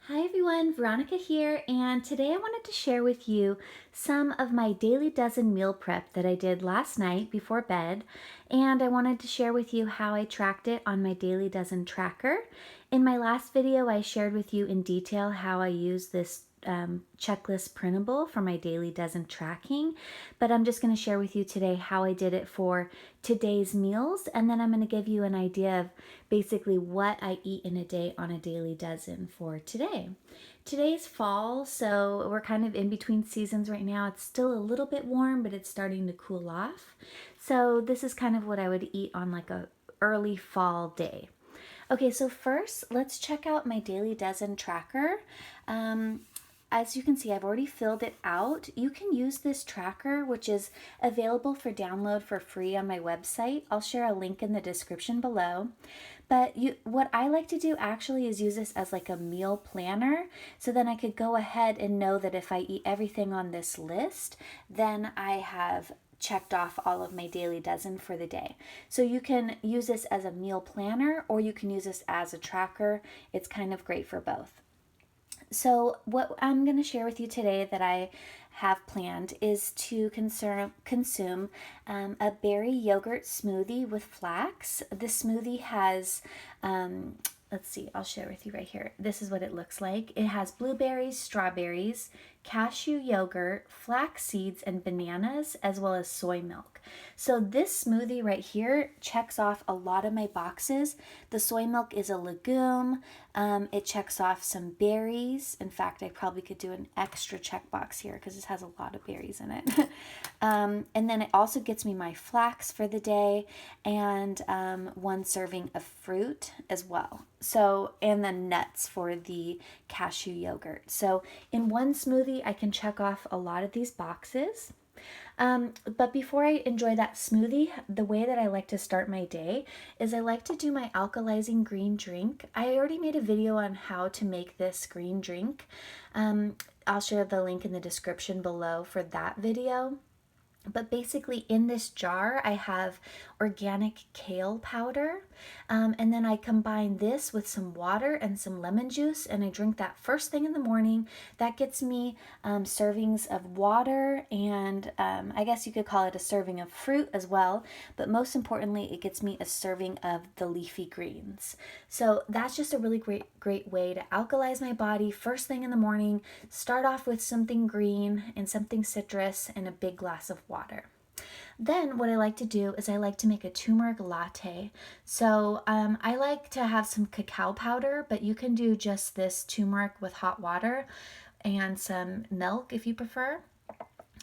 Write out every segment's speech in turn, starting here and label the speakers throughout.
Speaker 1: Hi everyone, Veronica here, and today I wanted to share with you some of my daily dozen meal prep that I did last night before bed, and I wanted to share with you how I tracked it on my daily dozen tracker. In my last video, I shared with you in detail how I use this checklist printable for my daily dozen tracking, but I'm just going to share with you today how I did it for today's meals, and then I'm going to give you an idea of basically what I eat in a day on a daily dozen for today. Today's fall, so we're kind of in between seasons right now. It's still a little bit warm, but it's starting to cool off. So this is kind of what I would eat on like a early fall day. Okay, so first let's check out my daily dozen tracker. As you can see, I've already filled it out. You can use this tracker, which is available for download for free on my website. I'll share a link in the description below. But what I like to do actually is use this as like a meal planner. So then I could go ahead and know that if I eat everything on this list, then I have checked off all of my daily dozen for the day. So you can use this as a meal planner or you can use this as a tracker. It's kind of great for both. So what I'm going to share with you today that I have planned is to consume a berry yogurt smoothie with flax. This smoothie has, let's see, I'll share with you right here. This is what it looks like. It has blueberries, strawberries, cashew yogurt, flax seeds, and bananas, as well as soy milk. So this smoothie right here checks off a lot of my boxes. The soy milk is a legume. It checks off some berries. In fact, I probably could do an extra checkbox here because this has a lot of berries in it. And then it also gets me my flax for the day and one serving of fruit as well. So, and then nuts for the cashew yogurt. So in one smoothie, I can check off a lot of these boxes. But before I enjoy that smoothie, the way that I like to start my day is I like to do my alkalizing green drink. I already made a video on how to make this green drink. I'll share the link in the description below for that video. But basically in this jar, I have organic kale powder. And then I combine this with some water and some lemon juice. And I drink that first thing in the morning. That gets me servings of water. And I guess you could call it a serving of fruit as well. But most importantly, it gets me a serving of the leafy greens. So that's just a really great way to alkalize my body first thing in the morning. Start off with something green and something citrus and a big glass of water. Then what I like to do is I like to make a turmeric latte. So I like to have some cacao powder, but you can do just this turmeric with hot water and some milk if you prefer.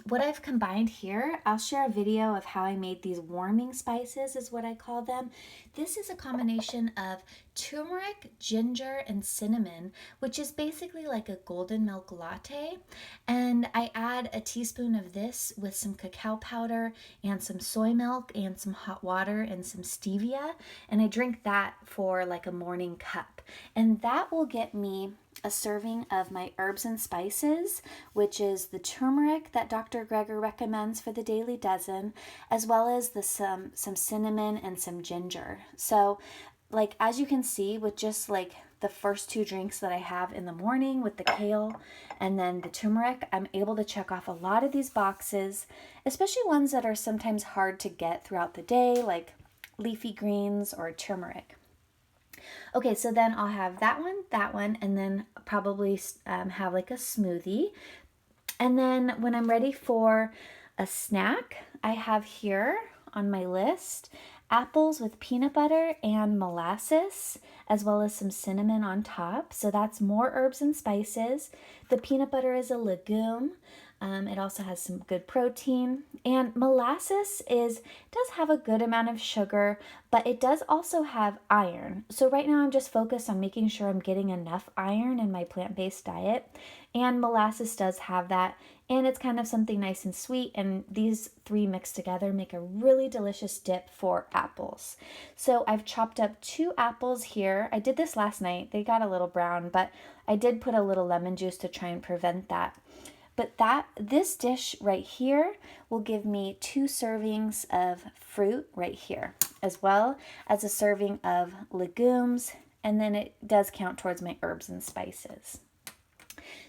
Speaker 1: What I've combined here, I'll share a video of how I made these warming spices is what I call them. This is a combination of turmeric, ginger, and cinnamon, which is basically like a golden milk latte. And I add a teaspoon of this with some cacao powder and some soy milk and some hot water and some stevia. And I drink that for like a morning cup. And that will get me a serving of my herbs and spices, which is the turmeric that Dr. Greger recommends for the daily dozen, as well as some cinnamon and some ginger. So like as you can see with just like the first two drinks that I have in the morning with the kale and then the turmeric, I'm able to check off a lot of these boxes, especially ones that are sometimes hard to get throughout the day, like leafy greens or turmeric. Okay, so then I'll have that one, and then probably have like a smoothie. And then when I'm ready for a snack, I have here on my list apples with peanut butter and molasses, as well as some cinnamon on top. So that's more herbs and spices. The peanut butter is a legume. It also has some good protein, and molasses does have a good amount of sugar, but it does also have iron. So right now I'm just focused on making sure I'm getting enough iron in my plant-based diet, and molasses does have that, and it's kind of something nice and sweet, and these three mixed together make a really delicious dip for apples. So I've chopped up 2 apples here. I did this last night. They got a little brown, but I did put a little lemon juice to try and prevent that. But this dish right here will give me 2 servings of fruit right here, as well as a serving of legumes, and then it does count towards my herbs and spices.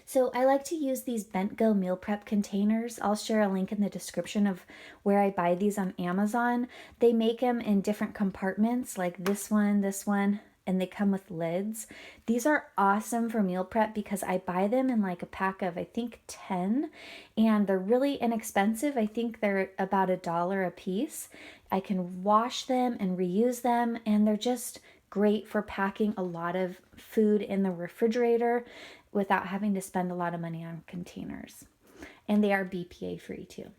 Speaker 1: So I like to use these Bentgo meal prep containers. I'll share a link in the description of where I buy these on Amazon. They make them in different compartments, like this one, and they come with lids. These are awesome for meal prep because I buy them in like a pack of, I think, 10, and they're really inexpensive. I think they're about $1 a piece. I can wash them and reuse them, and they're just great for packing a lot of food in the refrigerator without having to spend a lot of money on containers. And they are BPA free too.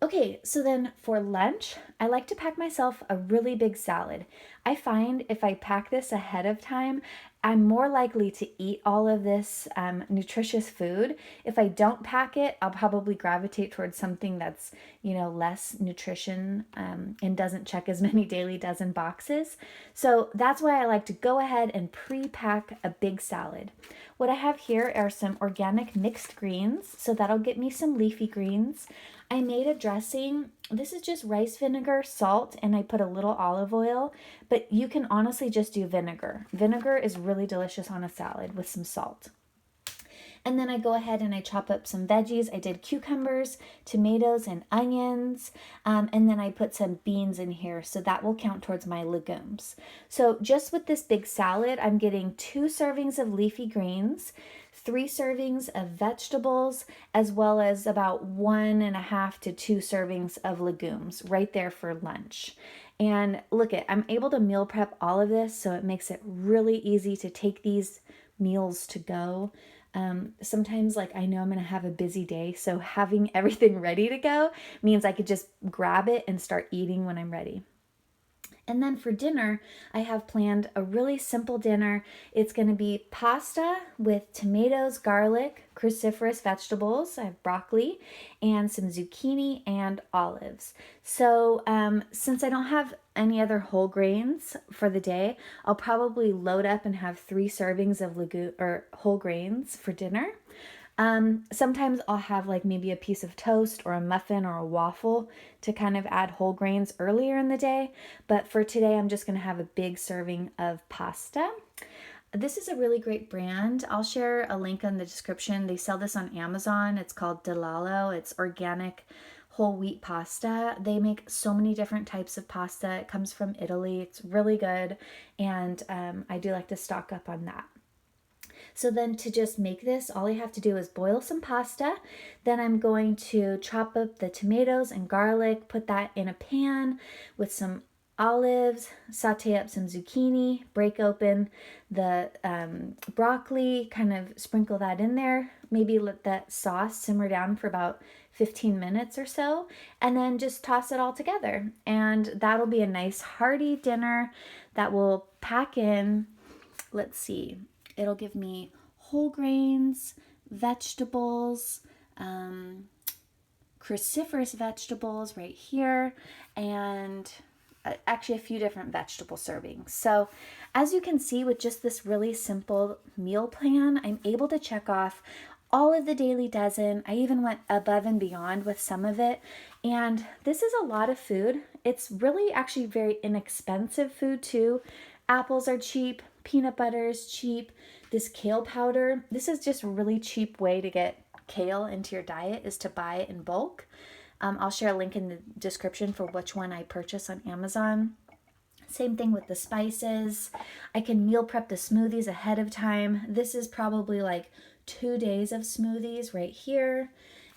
Speaker 1: Okay, so then for lunch, I like to pack myself a really big salad. I find if I pack this ahead of time, I'm more likely to eat all of this nutritious food. If I don't pack it, I'll probably gravitate towards something that's, less nutrition and doesn't check as many Daily Dozen boxes. So that's why I like to go ahead and pre-pack a big salad. What I have here are some organic mixed greens, so that'll get me some leafy greens. I made a dressing. This is just rice vinegar, salt, and I put a little olive oil, but you can honestly just do vinegar. Vinegar is really delicious on a salad with some salt. And then I go ahead and I chop up some veggies. I did cucumbers, tomatoes, and onions. And then I put some beans in here, so that will count towards my legumes. So just with this big salad, I'm getting 2 servings of leafy greens, 3 servings of vegetables, as well as about 1.5 to 2 servings of legumes right there for lunch. And look I'm able to meal prep all of this, so it makes it really easy to take these meals to go. Sometimes I know I'm going to have a busy day, so having everything ready to go means I could just grab it and start eating when I'm ready. And then for dinner, I have planned a really simple dinner. It's going to be pasta with tomatoes, garlic, cruciferous vegetables. I have broccoli and some zucchini and olives. So since I don't have any other whole grains for the day, I'll probably load up and have 3 servings of whole grains for dinner. Sometimes I'll have maybe a piece of toast or a muffin or a waffle to kind of add whole grains earlier in the day. But for today, I'm just going to have a big serving of pasta. This is a really great brand. I'll share a link in the description. They sell this on Amazon. It's called DelLallo. It's organic whole wheat pasta. They make so many different types of pasta. It comes from Italy. It's really good. And I do like to stock up on that. So then to just make this, all I have to do is boil some pasta. Then I'm going to chop up the tomatoes and garlic, put that in a pan with some olives, saute up some zucchini, break open the broccoli, kind of sprinkle that in there, maybe let that sauce simmer down for about 15 minutes or so, and then just toss it all together. And that'll be a nice hearty dinner that will pack in, let's see, it'll give me whole grains, vegetables, cruciferous vegetables right here, and actually a few different vegetable servings. So as you can see, with just this really simple meal plan, I'm able to check off all of the Daily Dozen. I even went above and beyond with some of it. And this is a lot of food. It's really actually very inexpensive food too. Apples are cheap. Peanut butter is cheap. This kale powder, this is just a really cheap way to get kale into your diet, is to buy it in bulk. I'll share a link in the description for which one I purchase on Amazon. Same thing with the spices. I can meal prep the smoothies ahead of time. This is probably 2 days of smoothies right here.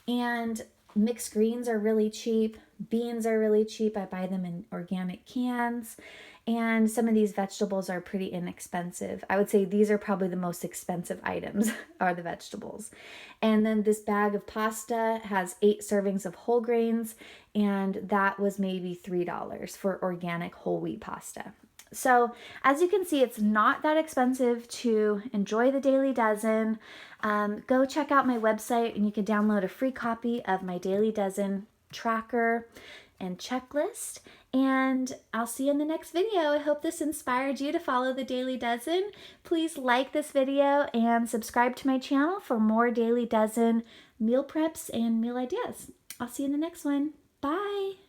Speaker 1: And mixed greens are really cheap. Beans are really cheap. I buy them in organic cans. And some of these vegetables are pretty inexpensive. I would say these are probably the most expensive items are the vegetables. And then this bag of pasta has 8 servings of whole grains, and that was maybe $3 for organic whole wheat pasta. So as you can see, it's not that expensive to enjoy the Daily Dozen. Go check out my website and you can download a free copy of my Daily Dozen tracker and checklist. And I'll see you in the next video. I hope this inspired you to follow the Daily Dozen. Please like this video and subscribe to my channel for more Daily Dozen meal preps and meal ideas. I'll see you in the next one. Bye.